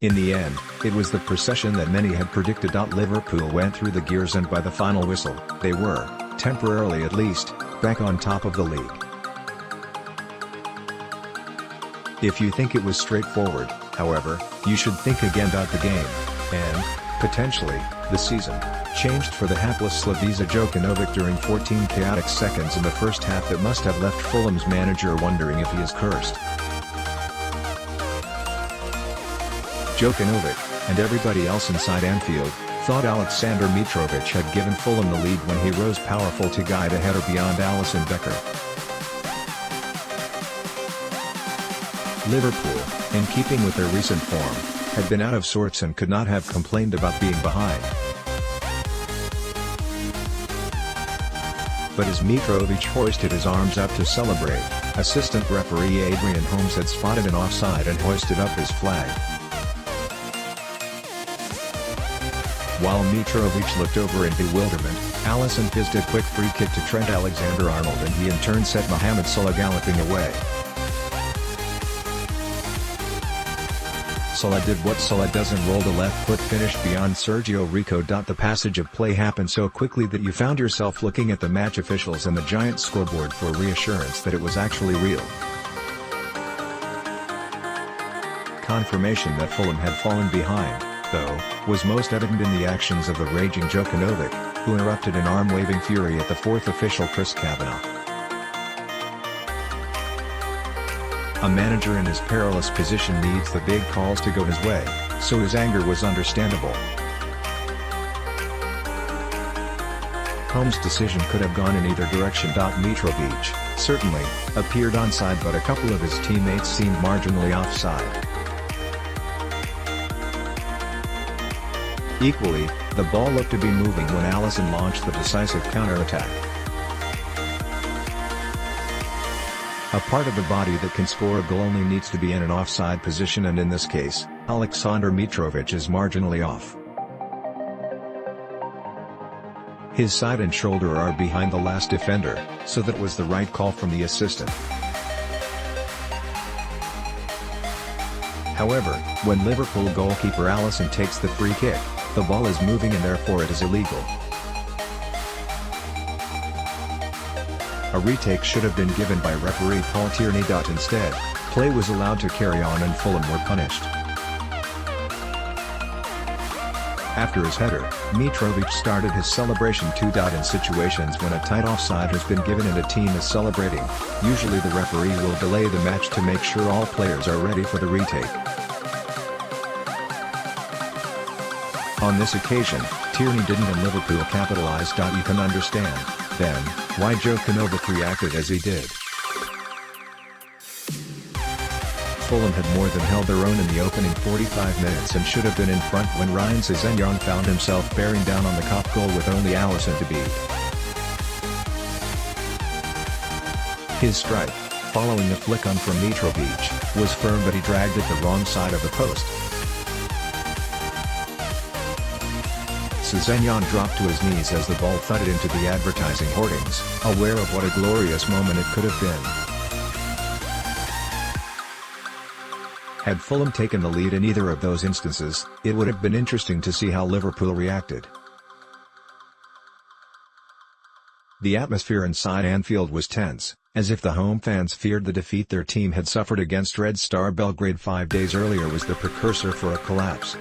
In the end, it was the procession that many had predicted. Liverpool went through the gears, and by the final whistle, they were, temporarily at least, back on top of the league. If you think it was straightforward, however, you should think again. The game, and, potentially, the season, changed for the hapless Slavisa Jokanovic during 14 chaotic seconds in the first half that must have left Fulham's manager wondering if he is cursed. Jokanovic, and everybody else inside Anfield, thought Aleksandar Mitrovic had given Fulham the lead when he rose powerful to guide a header beyond Alisson Becker. Liverpool, in keeping with their recent form, had been out of sorts and could not have complained about being behind. But as Mitrovic hoisted his arms up to celebrate, assistant referee Adrian Holmes had spotted an offside and hoisted up his flag. While Mitrovic looked over in bewilderment, Alisson fizzed a quick free kick to Trent Alexander-Arnold, and he in turn set Mohamed Salah galloping away. Salah did what Salah does and rolled a left-foot finish beyond Sergio Rico.The. The passage of play happened so quickly that you found yourself looking at the match officials and the giant scoreboard for reassurance that it was actually real. Confirmation that Fulham had fallen behind, though, was most evident in the actions of the raging Jokanovic, who erupted in arm-waving fury at the fourth official Chris Kavanagh. A manager in his perilous position needs the big calls to go his way, so his anger was understandable. Holmes' decision could have gone in either direction. Mitrovic, certainly, appeared onside, but a couple of his teammates seemed marginally offside. Equally, the ball looked to be moving when Alisson launched the decisive counterattack. A part of the body that can score a goal only needs to be in an offside position, and in this case, Aleksandar Mitrovic is marginally off. His side and shoulder are behind the last defender, so that was the right call from the assistant. However, when Liverpool goalkeeper Alisson takes the free kick, the ball is moving and therefore it is illegal. A retake should have been given by referee Paul Tierney.Instead, play was allowed to carry on and Fulham were punished. After his header, Mitrovic started his celebration too. In situations when a tight offside has been given and a team is celebrating, usually the referee will delay the match to make sure all players are ready for the retake. On this occasion, Tierney didn't and Liverpool capitalised. You can understand, then, why Jokanovic reacted as he did. Fulham had more than held their own in the opening 45 minutes and should have been in front when Ryan Sessegnon found himself bearing down on the Kop goal with only Alisson to beat. His strike, following the flick on from Mitrovic, was firm, but he dragged it the wrong side of the post. Sessegnon dropped to his knees as the ball thudded into the advertising hoardings, aware of what a glorious moment it could have been. Had Fulham taken the lead in either of those instances, it would have been interesting to see how Liverpool reacted. The atmosphere inside Anfield was tense, as if the home fans feared the defeat their team had suffered against Red Star Belgrade 5 days earlier was the precursor for a collapse.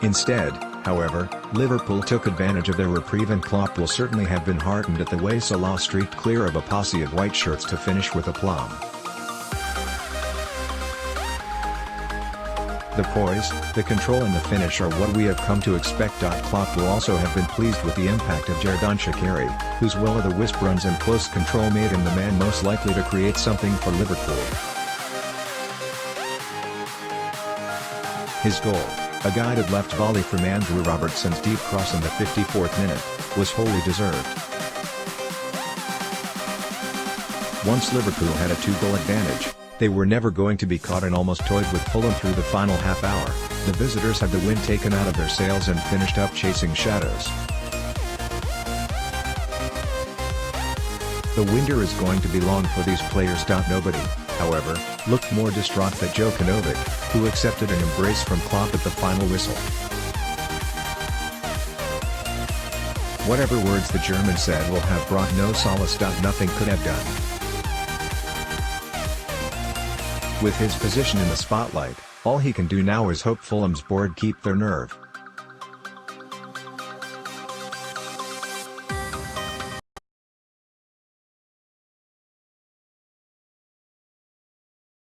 Instead, however, Liverpool took advantage of their reprieve, and Klopp will certainly have been heartened at the way Salah streaked clear of a posse of white shirts to finish with aplomb. The poise, the control and the finish are what we have come to expect. Klopp will also have been pleased with the impact of Xherdan Shaqiri, whose will-o'-the-wisp runs and close control made him the man most likely to create something for Liverpool. His goal, a guided left volley from Andrew Robertson's deep cross in the 54th minute, was wholly deserved. Once Liverpool had a 2-goal advantage, they were never going to be caught and almost toyed with Fulham through the final half hour. The visitors had the wind taken out of their sails and finished up chasing shadows. The winter is going to be long for these players. Nobody, however, looked more distraught than Jokanovic, who accepted an embrace from Klopp at the final whistle. Whatever words the German said will have brought no solace. Nothing could have done. With his position in the spotlight, all he can do now is hope Fulham's board keep their nerve.